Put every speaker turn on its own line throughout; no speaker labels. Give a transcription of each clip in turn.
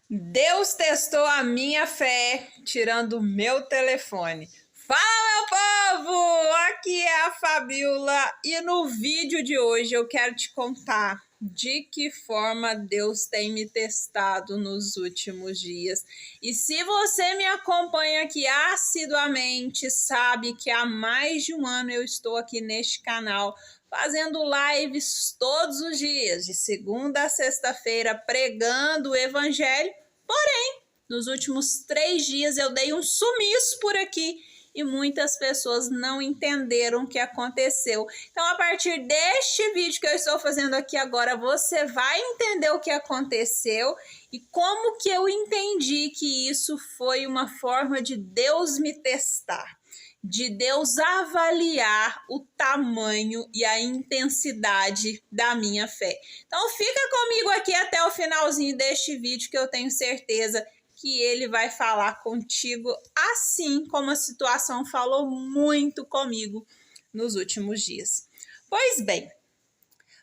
Deus testou a minha fé tirando o meu telefone. Fala, meu povo! Aqui é a Fabiola e no vídeo de hoje eu quero te contar de que forma Deus tem me testado nos últimos dias. E se você me acompanha aqui assiduamente, sabe que há mais de um ano eu estou aqui neste canal fazendo lives todos os dias, de segunda a sexta-feira, pregando o evangelho. Porém, nos últimos 3 dias eu dei um sumiço por aqui e muitas pessoas não entenderam o que aconteceu. Então, a partir deste vídeo que eu estou fazendo aqui agora, você vai entender o que aconteceu e como que eu entendi que isso foi uma forma de Deus me testar, de Deus avaliar o tamanho e a intensidade da minha fé. Então fica comigo aqui até o finalzinho deste vídeo que eu tenho certeza que ele vai falar contigo assim como a situação falou muito comigo nos últimos dias. Pois bem,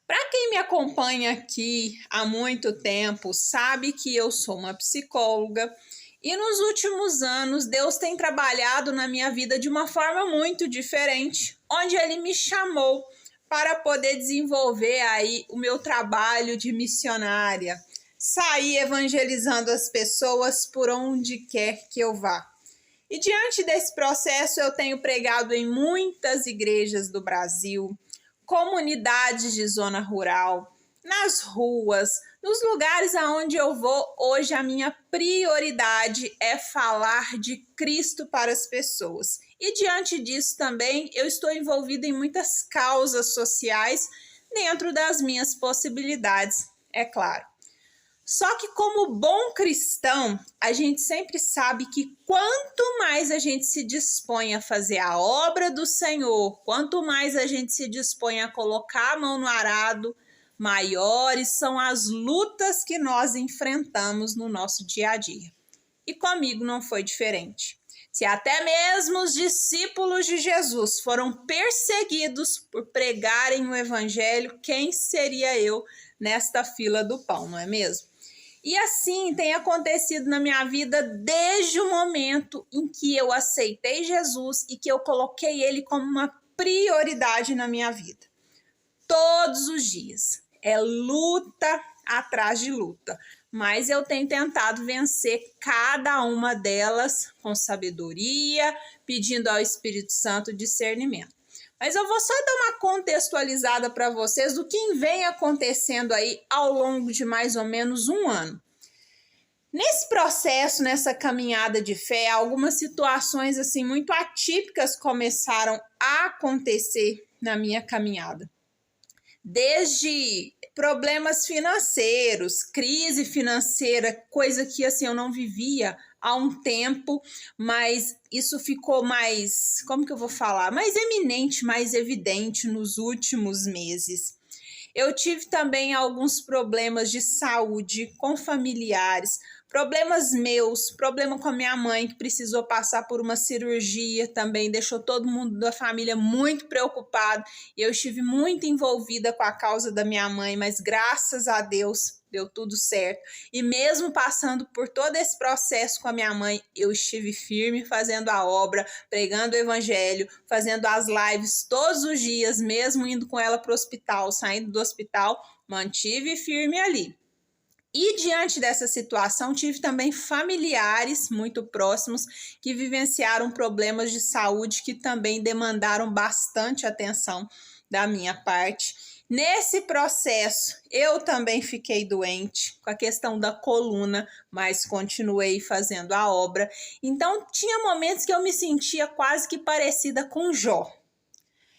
para quem me acompanha aqui há muito tempo, sabe que eu sou uma psicóloga. E nos últimos anos, Deus tem trabalhado na minha vida de uma forma muito diferente, onde Ele me chamou para poder desenvolver aí o meu trabalho de missionária, sair evangelizando as pessoas por onde quer que eu vá. E diante desse processo, eu tenho pregado em muitas igrejas do Brasil, comunidades de zona rural, nas ruas, nos lugares aonde eu vou. Hoje a minha prioridade é falar de Cristo para as pessoas. E diante disso também eu estou envolvida em muitas causas sociais dentro das minhas possibilidades, é claro. Só que como bom cristão, a gente sempre sabe que quanto mais a gente se dispõe a fazer a obra do Senhor, quanto mais a gente se dispõe a colocar a mão no arado, maiores são as lutas que nós enfrentamos no nosso dia a dia. E comigo não foi diferente. Se até mesmo os discípulos de Jesus foram perseguidos por pregarem o evangelho, quem seria eu nesta fila do pão, não é mesmo? E assim tem acontecido na minha vida desde o momento em que eu aceitei Jesus e que eu coloquei ele como uma prioridade na minha vida. Todos os dias. É luta atrás de luta. Mas eu tenho tentado vencer cada uma delas com sabedoria, pedindo ao Espírito Santo discernimento. Mas eu vou só dar uma contextualizada para vocês do que vem acontecendo aí ao longo de mais ou menos um ano. Nesse processo, nessa caminhada de fé, algumas situações assim muito atípicas começaram a acontecer na minha caminhada. Desde problemas financeiros, crise financeira, coisa que assim eu não vivia há um tempo, mas isso ficou mais, como que eu vou falar, mais eminente, mais evidente nos últimos meses. Eu tive também alguns problemas de saúde com familiares, problemas meus, problema com a minha mãe que precisou passar por uma cirurgia também, deixou todo mundo da família muito preocupado. Eu estive muito envolvida com a causa da minha mãe, mas graças a Deus deu tudo certo. E mesmo passando por todo esse processo com a minha mãe, eu estive firme fazendo a obra, pregando o evangelho, fazendo as lives todos os dias, mesmo indo com ela para o hospital, saindo do hospital, mantive firme ali. E diante dessa situação, tive também familiares muito próximos que vivenciaram problemas de saúde que também demandaram bastante atenção da minha parte. Nesse processo, eu também fiquei doente com a questão da coluna, mas continuei fazendo a obra. Então, tinha momentos que eu me sentia quase que parecida com Jó.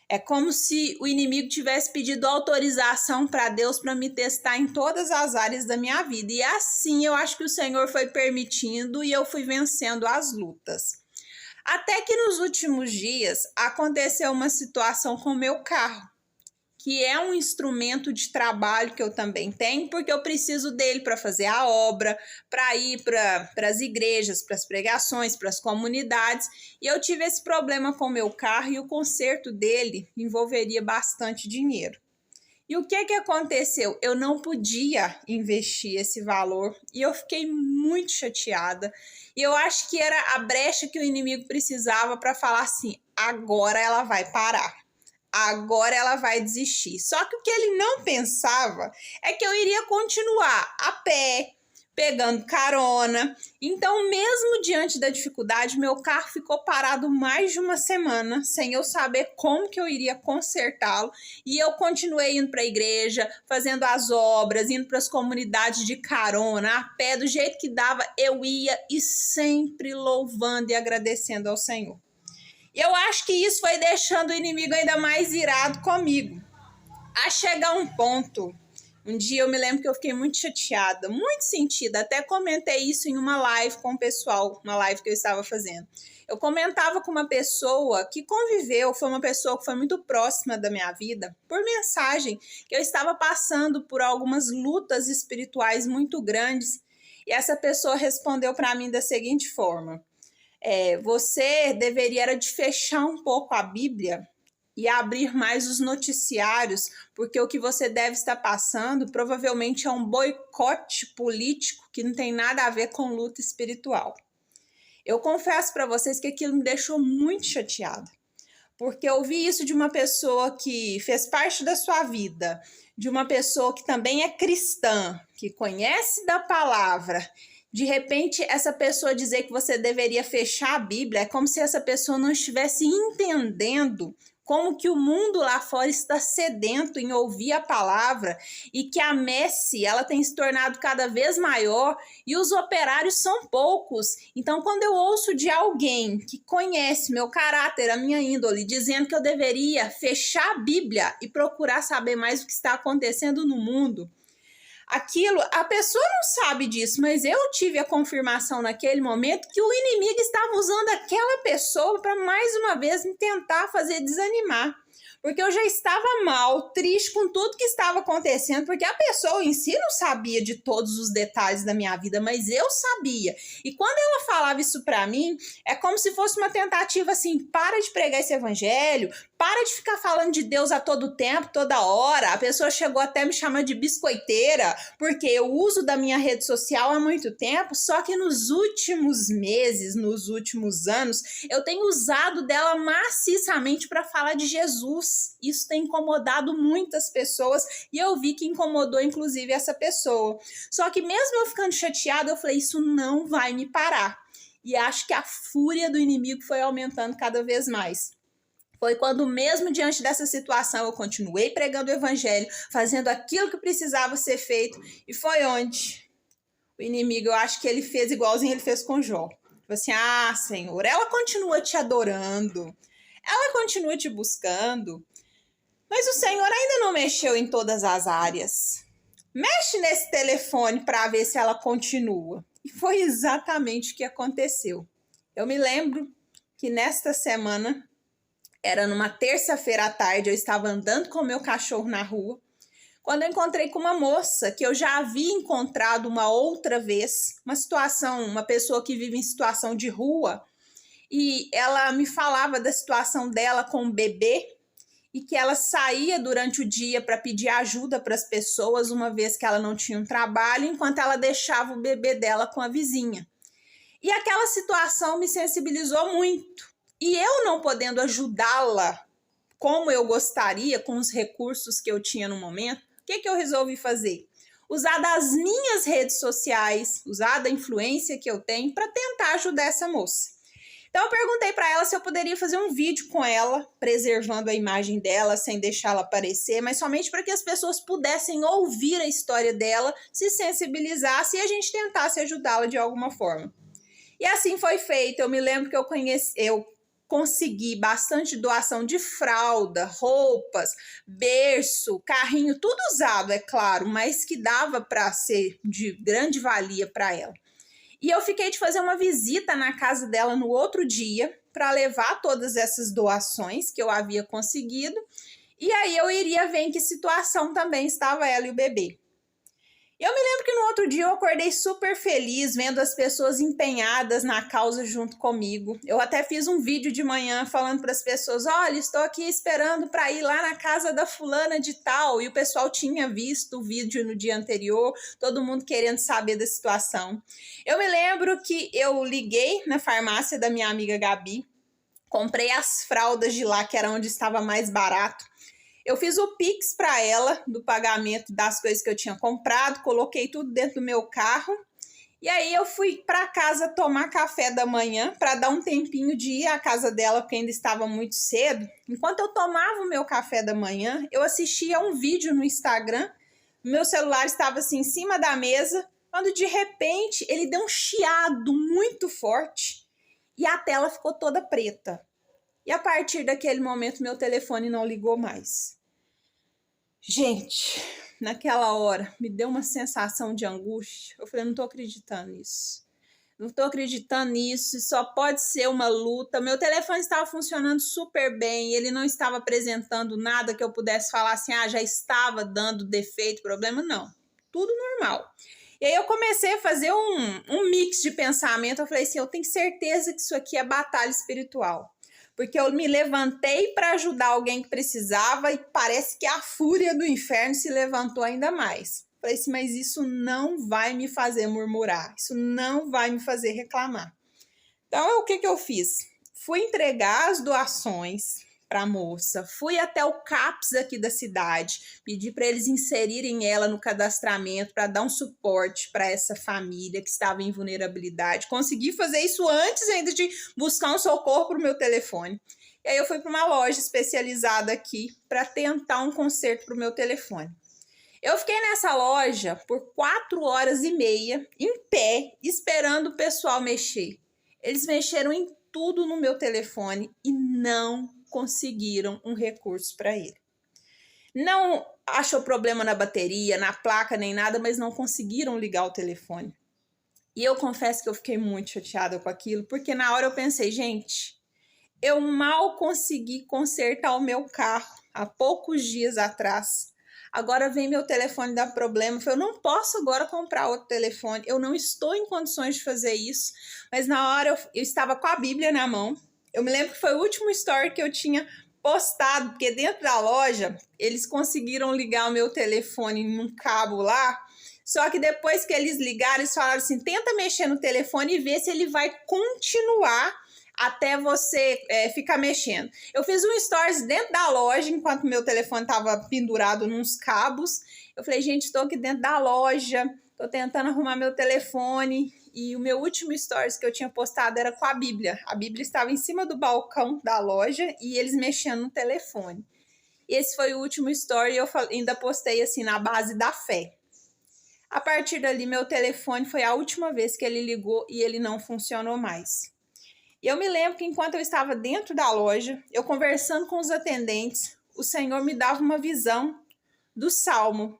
É como se o inimigo tivesse pedido autorização para Deus para me testar em todas as áreas da minha vida. E assim eu acho que o Senhor foi permitindo e eu fui vencendo as lutas. Até que nos últimos dias aconteceu uma situação com o meu carro, que é um instrumento de trabalho que eu também tenho, porque eu preciso dele para fazer a obra, para ir para as igrejas, para as pregações, para as comunidades. E eu tive esse problema com o meu carro e o conserto dele envolveria bastante dinheiro. E o que aconteceu? Eu não podia investir esse valor e eu fiquei muito chateada. E eu acho que era a brecha que o inimigo precisava para falar assim: agora ela vai parar. Agora ela vai desistir. Só que o que ele não pensava é que eu iria continuar a pé, pegando carona. Então, mesmo diante da dificuldade, meu carro ficou parado mais de uma semana, sem eu saber como que eu iria consertá-lo. E eu continuei indo para a igreja, fazendo as obras, indo para as comunidades de carona, a pé, do jeito que dava, eu ia e sempre louvando e agradecendo ao Senhor. Eu acho que isso foi deixando o inimigo ainda mais irado comigo. A chegar um ponto, um dia eu me lembro que eu fiquei muito chateada, muito sentida, até comentei isso em uma live com o pessoal, uma live que eu estava fazendo. Eu comentava com uma pessoa que conviveu, foi uma pessoa que foi muito próxima da minha vida, por mensagem, que eu estava passando por algumas lutas espirituais muito grandes, e essa pessoa respondeu para mim da seguinte forma: você deveria era de fechar um pouco a Bíblia e abrir mais os noticiários, porque o que você deve estar passando provavelmente é um boicote político que não tem nada a ver com luta espiritual. Eu confesso para vocês que aquilo me deixou muito chateada, porque eu ouvi isso de uma pessoa que fez parte da sua vida, de uma pessoa que também é cristã, que conhece da palavra. De repente, essa pessoa dizer que você deveria fechar a Bíblia é como se essa pessoa não estivesse entendendo como que o mundo lá fora está sedento em ouvir a palavra e que a messe ela tem se tornado cada vez maior e os operários são poucos. Então, quando eu ouço de alguém que conhece meu caráter, a minha índole, dizendo que eu deveria fechar a Bíblia e procurar saber mais o que está acontecendo no mundo, aquilo, a pessoa não sabe disso, mas eu tive a confirmação naquele momento que o inimigo estava usando aquela pessoa para mais uma vez me tentar fazer desanimar. Porque eu já estava mal, triste com tudo que estava acontecendo, porque a pessoa em si não sabia de todos os detalhes da minha vida, mas eu sabia. E quando ela falava isso para mim, é como se fosse uma tentativa assim: para de pregar esse evangelho, para de ficar falando de Deus a todo tempo, toda hora. A pessoa chegou até a me chamar de biscoiteira, porque eu uso da minha rede social há muito tempo, só que nos últimos meses, nos últimos anos, eu tenho usado dela maciçamente para falar de Jesus. Isso tem incomodado muitas pessoas e eu vi que incomodou inclusive essa pessoa. Só que mesmo eu ficando chateada, eu falei: isso não vai me parar. E acho que a fúria do inimigo foi aumentando cada vez mais. Foi quando, mesmo diante dessa situação, eu continuei pregando o evangelho, fazendo aquilo que precisava ser feito, e foi onde o inimigo, eu acho que ele fez igualzinho ele fez com Jó. Falei assim: ah, Senhor, ela continua te adorando, ela continua te buscando, mas o Senhor ainda não mexeu em todas as áreas. Mexe nesse telefone para ver se ela continua. E foi exatamente o que aconteceu. Eu me lembro que nesta semana, era numa terça-feira à tarde, eu estava andando com o meu cachorro na rua, quando eu encontrei com uma moça que eu já havia encontrado uma outra vez, uma pessoa que vive em situação de rua, e ela me falava da situação dela com o bebê e que ela saía durante o dia para pedir ajuda para as pessoas, uma vez que ela não tinha um trabalho, enquanto ela deixava o bebê dela com a vizinha. E aquela situação me sensibilizou muito. E eu não podendo ajudá-la como eu gostaria, com os recursos que eu tinha no momento, o que eu resolvi fazer? Usar das minhas redes sociais, usar da influência que eu tenho para tentar ajudar essa moça. Então eu perguntei para ela se eu poderia fazer um vídeo com ela, preservando a imagem dela, sem deixá-la aparecer, mas somente para que as pessoas pudessem ouvir a história dela, se sensibilizassem e a gente tentasse ajudá-la de alguma forma. E assim foi feito. Eu me lembro que eu consegui bastante doação de fralda, roupas, berço, carrinho, tudo usado, é claro, mas que dava para ser de grande valia para ela. E eu fiquei de fazer uma visita na casa dela no outro dia para levar todas essas doações que eu havia conseguido. E aí eu iria ver em que situação também estava ela e o bebê. Eu me lembro que no outro dia eu acordei super feliz, vendo as pessoas empenhadas na causa junto comigo. Eu até fiz um vídeo de manhã falando para as pessoas: olha, estou aqui esperando para ir lá na casa da fulana de tal. E o pessoal tinha visto o vídeo no dia anterior, todo mundo querendo saber da situação. Eu me lembro que eu liguei na farmácia da minha amiga Gabi, comprei as fraldas de lá, que era onde estava mais barato. Eu fiz o Pix para ela, do pagamento das coisas que eu tinha comprado, coloquei tudo dentro do meu carro. E aí eu fui para casa tomar café da manhã, para dar um tempinho de ir à casa dela, porque ainda estava muito cedo. Enquanto eu tomava o meu café da manhã, eu assistia um vídeo no Instagram. Meu celular estava assim em cima da mesa, quando de repente ele deu um chiado muito forte e a tela ficou toda preta. E a partir daquele momento, meu telefone não ligou mais. Gente, naquela hora, me deu uma sensação de angústia. Eu falei, não tô acreditando nisso. Não tô acreditando nisso, só pode ser uma luta. Meu telefone estava funcionando super bem, ele não estava apresentando nada que eu pudesse falar assim, já estava dando defeito, problema, não. Tudo normal. E aí eu comecei a fazer um mix de pensamento. Eu falei assim, eu tenho certeza que isso aqui é batalha espiritual. Porque eu me levantei para ajudar alguém que precisava e parece que a fúria do inferno se levantou ainda mais. Falei assim, mas isso não vai me fazer murmurar, isso não vai me fazer reclamar. Então, o que eu fiz? Fui entregar as doações para a moça, fui até o CAPS aqui da cidade, pedi para eles inserirem ela no cadastramento para dar um suporte para essa família que estava em vulnerabilidade. Consegui fazer isso antes ainda de buscar um socorro para o meu telefone. E aí eu fui para uma loja especializada aqui para tentar um conserto para o meu telefone. Eu fiquei nessa loja por 4h30 em pé, esperando o pessoal mexer. Eles mexeram em tudo no meu telefone e não conseguiram um recurso para ele. Não achou problema na bateria, na placa, nem nada, mas não conseguiram ligar o telefone. E eu confesso que eu fiquei muito chateada com aquilo, porque na hora eu pensei, gente, eu mal consegui consertar o meu carro há poucos dias atrás. Agora vem meu telefone dar problema. Eu não posso agora comprar outro telefone. Eu não estou em condições de fazer isso. Mas na hora eu estava com a Bíblia na mão. Eu me lembro que foi o último story que eu tinha postado, porque dentro da loja eles conseguiram ligar o meu telefone num cabo lá. Só que depois que eles ligaram, eles falaram assim, tenta mexer no telefone e ver se ele vai continuar até você ficar mexendo. Eu fiz um stories dentro da loja, enquanto meu telefone estava pendurado nos cabos. Eu falei, gente, estou aqui dentro da loja, estou tentando arrumar meu telefone. E o meu último stories que eu tinha postado era com a Bíblia. A Bíblia estava em cima do balcão da loja e eles mexendo no telefone. E esse foi o último story e eu ainda postei assim, na base da fé. A partir dali, meu telefone foi a última vez que ele ligou e ele não funcionou mais. E eu me lembro que enquanto eu estava dentro da loja, eu conversando com os atendentes, o Senhor me dava uma visão do Salmo.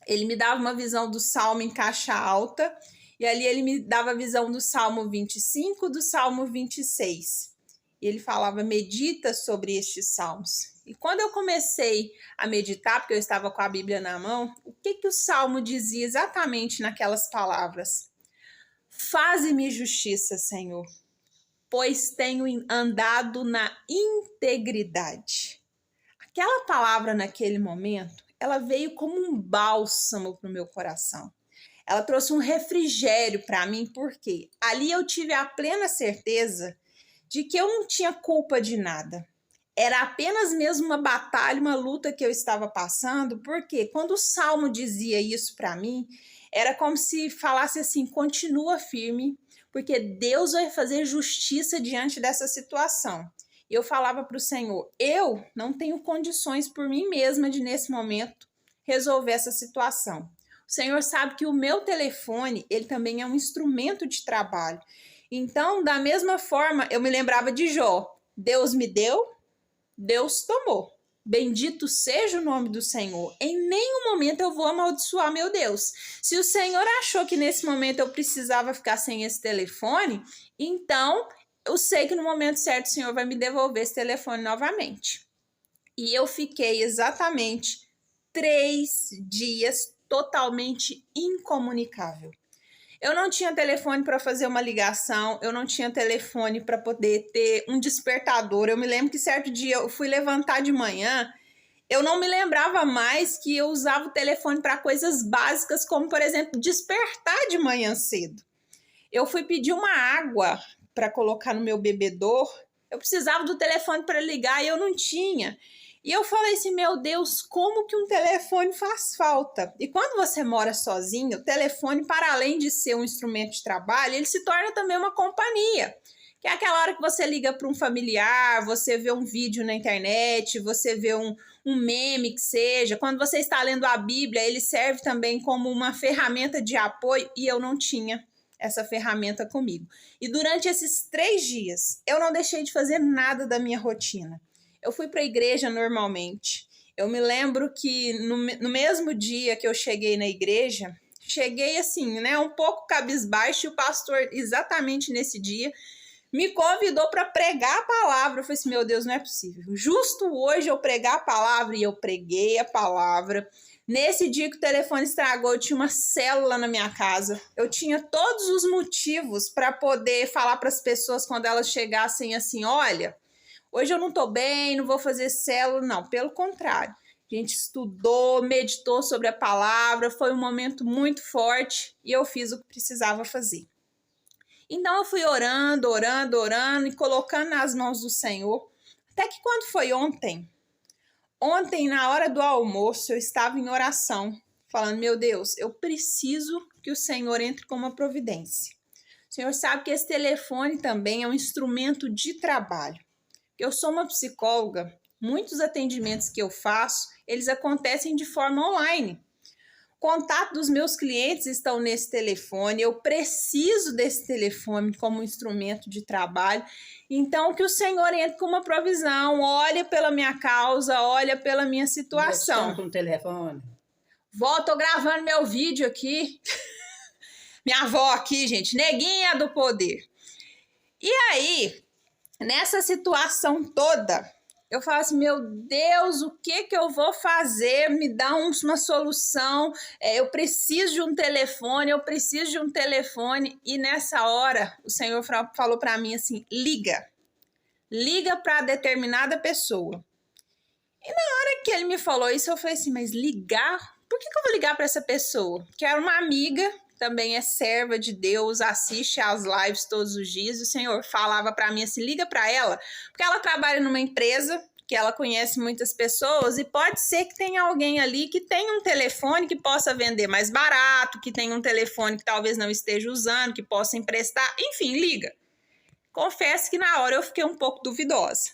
Ele me dava uma visão do Salmo em caixa alta, e ali ele me dava a visão do Salmo 25, do Salmo 26. E ele falava, medita sobre estes salmos. E quando eu comecei a meditar, porque eu estava com a Bíblia na mão, o que o Salmo dizia exatamente naquelas palavras? Faze-me justiça, Senhor, pois tenho andado na integridade. Aquela palavra naquele momento, ela veio como um bálsamo para o meu coração. Ela trouxe um refrigério para mim, porque ali eu tive a plena certeza de que eu não tinha culpa de nada. Era apenas mesmo uma batalha, uma luta que eu estava passando, porque quando o Salmo dizia isso para mim, era como se falasse assim, continua firme, porque Deus vai fazer justiça diante dessa situação. E eu falava para o Senhor, eu não tenho condições por mim mesma de, nesse momento, resolver essa situação. O Senhor sabe que o meu telefone, ele também é um instrumento de trabalho. Então, da mesma forma, eu me lembrava de Jó. Deus me deu, Deus tomou. Bendito seja o nome do Senhor. Em nenhum momento eu vou amaldiçoar meu Deus. Se o Senhor achou que nesse momento eu precisava ficar sem esse telefone, então eu sei que no momento certo o Senhor vai me devolver esse telefone novamente. E eu fiquei exatamente 3 dias totalmente incomunicável. Eu não tinha telefone para fazer uma ligação, eu não tinha telefone para poder ter um despertador. Eu me lembro que certo dia eu fui levantar de manhã, eu não me lembrava mais que eu usava o telefone para coisas básicas, como, por exemplo, despertar de manhã cedo. Eu fui pedir uma água para colocar no meu bebedouro, eu precisava do telefone para ligar e eu não tinha. E eu falei assim, meu Deus, como que um telefone faz falta? E quando você mora sozinho, o telefone, para além de ser um instrumento de trabalho, ele se torna também uma companhia. Que é aquela hora que você liga para um familiar, você vê um vídeo na internet, você vê um meme que seja. Quando você está lendo a Bíblia, ele serve também como uma ferramenta de apoio e eu não tinha essa ferramenta comigo. E durante esses 3 dias, eu não deixei de fazer nada da minha rotina. Eu fui para a igreja normalmente. Eu me lembro que no mesmo dia que eu cheguei na igreja, cheguei assim, né, um pouco cabisbaixo, e o pastor, exatamente nesse dia, me convidou para pregar a palavra. Eu falei assim, meu Deus, não é possível. Justo hoje eu pregar a palavra, e eu preguei a palavra. Nesse dia que o telefone estragou, eu tinha uma célula na minha casa. Eu tinha todos os motivos para poder falar para as pessoas quando elas chegassem assim, olha, hoje eu não tô bem, não vou fazer célula. Não, pelo contrário. A gente estudou, meditou sobre a palavra, foi um momento muito forte e eu fiz o que precisava fazer. Então eu fui orando, orando, orando e colocando nas mãos do Senhor. Até que quando foi ontem, na hora do almoço, eu estava em oração, falando, meu Deus, eu preciso que o Senhor entre com uma providência. O Senhor sabe que esse telefone também é um instrumento de trabalho. Eu sou uma psicóloga, muitos atendimentos que eu faço, eles acontecem de forma online. O contato dos meus clientes estão nesse telefone, eu preciso desse telefone como instrumento de trabalho. Então, que o Senhor entre com uma provisão, olha pela minha causa, olha pela minha situação.
Estão com o telefone.
Vó, tô gravando meu vídeo aqui. Minha avó aqui, gente, neguinha do poder. E aí, nessa situação toda, eu falo assim, meu Deus, o que eu vou fazer? Me dá uma solução, eu preciso de um telefone, eu preciso de um telefone. E nessa hora, o Senhor falou para mim assim, liga para determinada pessoa. E na hora que ele me falou isso, eu falei assim, mas ligar? Por que eu vou ligar para essa pessoa? Que era uma amiga, também é serva de Deus, assiste às lives todos os dias. O Senhor falava para mim assim, liga para ela, porque ela trabalha numa empresa que ela conhece muitas pessoas e pode ser que tenha alguém ali que tenha um telefone que possa vender mais barato, que tenha um telefone que talvez não esteja usando, que possa emprestar, enfim, liga. Confesso que na hora eu fiquei um pouco duvidosa,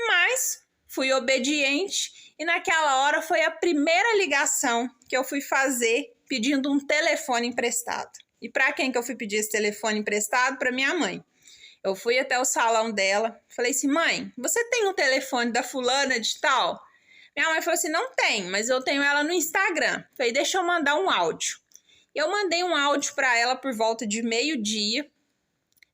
mas fui obediente e naquela hora foi a primeira ligação que eu fui fazer pedindo um telefone emprestado. E para quem que eu fui pedir esse telefone emprestado? Para minha mãe. Eu fui até o salão dela, falei assim, mãe, você tem um telefone da fulana de tal? Minha mãe falou assim, não tem, mas eu tenho ela no Instagram. Falei, deixa eu mandar um áudio. Eu mandei um áudio para ela por volta de meio-dia.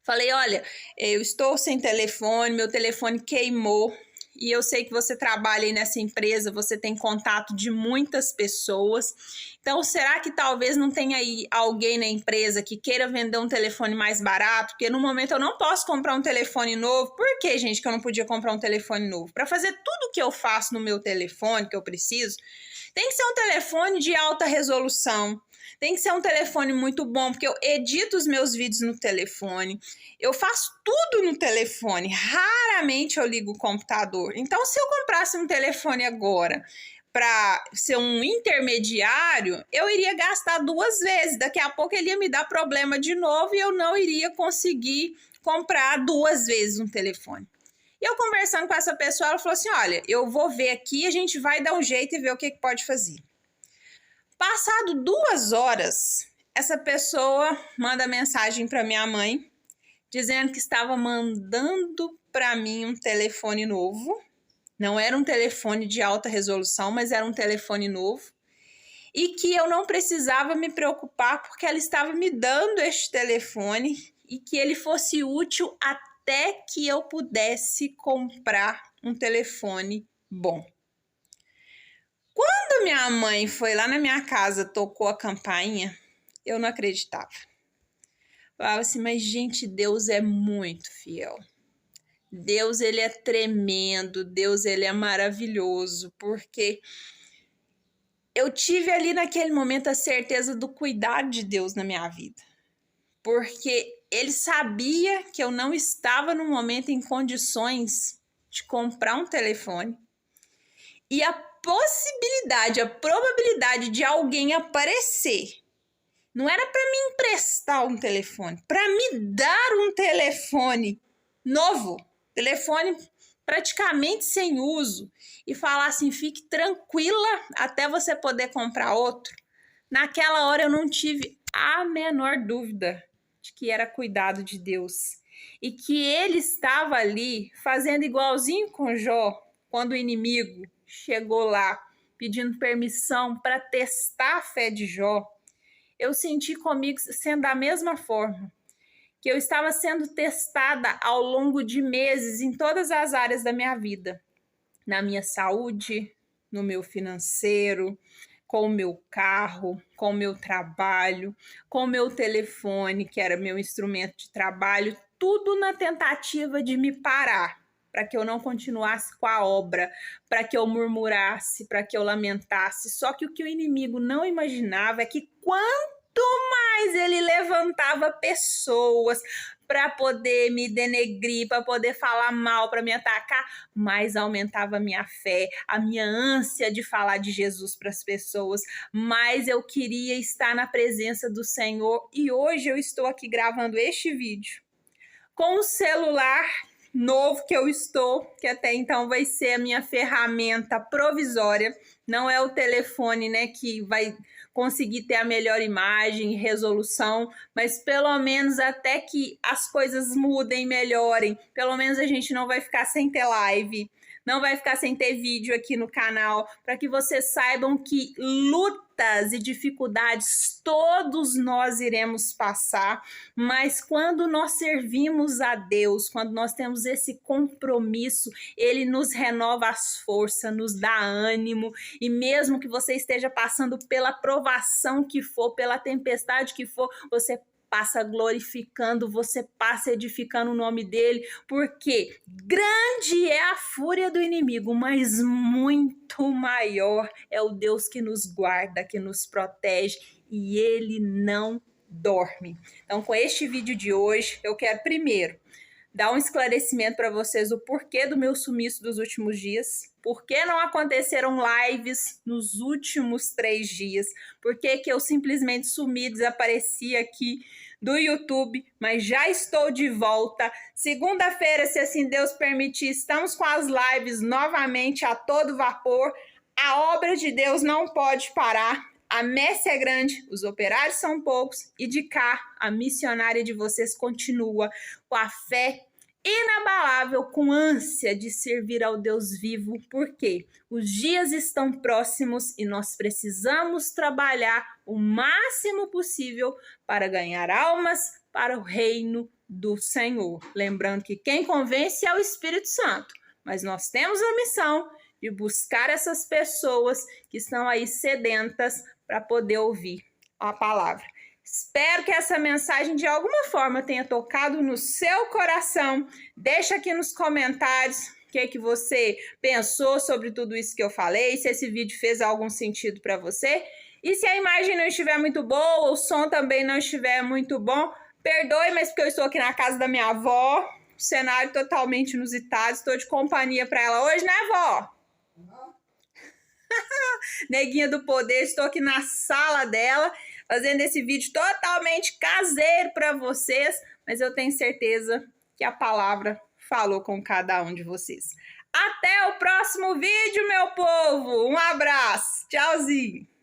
Falei, olha, eu estou sem telefone, meu telefone queimou. E eu sei que você trabalha aí nessa empresa, você tem contato de muitas pessoas. Então, será que talvez não tenha aí alguém na empresa que queira vender um telefone mais barato? Porque no momento eu não posso comprar um telefone novo. Por que, gente, que eu não podia comprar um telefone novo? Para fazer tudo que eu faço no meu telefone, que eu preciso, tem que ser um telefone de alta resolução. Tem que ser um telefone muito bom, porque eu edito os meus vídeos no telefone. Eu faço tudo no telefone. Raramente eu ligo o computador. Então, se eu comprasse um telefone agora para ser um intermediário, eu iria gastar 2 vezes. Daqui a pouco ele ia me dar problema de novo e eu não iria conseguir comprar 2 vezes um telefone. E eu conversando com essa pessoa, ela falou assim, olha, eu vou ver aqui, a gente vai dar um jeito e ver o que pode fazer. Passado 2 horas, essa pessoa manda mensagem para minha mãe, dizendo que estava mandando para mim um telefone novo. Não era um telefone de alta resolução, mas era um telefone novo. E que eu não precisava me preocupar porque ela estava me dando este telefone e que ele fosse útil até que eu pudesse comprar um telefone bom. Quando minha mãe foi lá na minha casa, tocou a campainha, eu não acreditava. Falava assim, mas gente, Deus é muito fiel. Deus, ele é tremendo, Deus, ele é maravilhoso, porque eu tive ali naquele momento a certeza do cuidado de Deus na minha vida. Porque ele sabia que eu não estava no momento em condições de comprar um telefone. E a possibilidade, a probabilidade de alguém aparecer, não era para me emprestar um telefone, para me dar um telefone novo, telefone praticamente sem uso, e falar assim, fique tranquila até você poder comprar outro. Naquela hora eu não tive a menor dúvida de que era cuidado de Deus e que ele estava ali fazendo igualzinho com Jó, quando o inimigo chegou lá pedindo permissão para testar a fé de Jó. Eu senti comigo sendo da mesma forma, que eu estava sendo testada ao longo de meses em todas as áreas da minha vida, na minha saúde, no meu financeiro, com o meu carro, com o meu trabalho, com o meu telefone, que era meu instrumento de trabalho, tudo na tentativa de me parar, para que eu não continuasse com a obra, para que eu murmurasse, para que eu lamentasse. Só que o que o inimigo não imaginava é que quanto mais ele levantava pessoas para poder me denegrir, para poder falar mal, para me atacar, mais aumentava a minha fé, a minha ânsia de falar de Jesus para as pessoas, mais eu queria estar na presença do Senhor. E hoje eu estou aqui gravando este vídeo com o celular novo que eu estou, que até então vai ser a minha ferramenta provisória, não é o telefone, né, que vai conseguir ter a melhor imagem e resolução, mas pelo menos até que as coisas mudem, melhorem, pelo menos a gente não vai ficar sem ter live, não vai ficar sem ter vídeo aqui no canal, para que vocês saibam que lutas e dificuldades todos nós iremos passar, mas quando nós servimos a Deus, quando nós temos esse compromisso, Ele nos renova as forças, nos dá ânimo, e mesmo que você esteja passando pela provação que for, pela tempestade que for, você passa glorificando, você passa edificando o nome dele, porque grande é a fúria do inimigo, mas muito maior é o Deus que nos guarda, que nos protege, e ele não dorme. Então, com este vídeo de hoje, eu quero primeiro dar um esclarecimento para vocês do porquê do meu sumiço dos últimos dias, por que não aconteceram lives nos últimos 3 dias, por que eu simplesmente sumi, desapareci aqui do YouTube, mas já estou de volta. Segunda-feira, se assim Deus permitir, estamos com as lives novamente a todo vapor. A obra de Deus não pode parar. A messe é grande, os operários são poucos e de cá a missionária de vocês continua com a fé inabalável, com ânsia de servir ao Deus vivo, porque os dias estão próximos e nós precisamos trabalhar o máximo possível para ganhar almas para o reino do Senhor. Lembrando que quem convence é o Espírito Santo, mas nós temos a missão de buscar essas pessoas que estão aí sedentas para poder ouvir a palavra. Espero que essa mensagem de alguma forma tenha tocado no seu coração. Deixa aqui nos comentários o que você pensou sobre tudo isso que eu falei, se esse vídeo fez algum sentido para você. E se a imagem não estiver muito boa, o som também não estiver muito bom, perdoe, mas porque eu estou aqui na casa da minha avó, cenário totalmente inusitado, estou de companhia para ela hoje, né, vó? Neguinha do poder, estou aqui na sala dela, fazendo esse vídeo totalmente caseiro para vocês, mas eu tenho certeza que a palavra falou com cada um de vocês. Até o próximo vídeo, meu povo! Um abraço! Tchauzinho!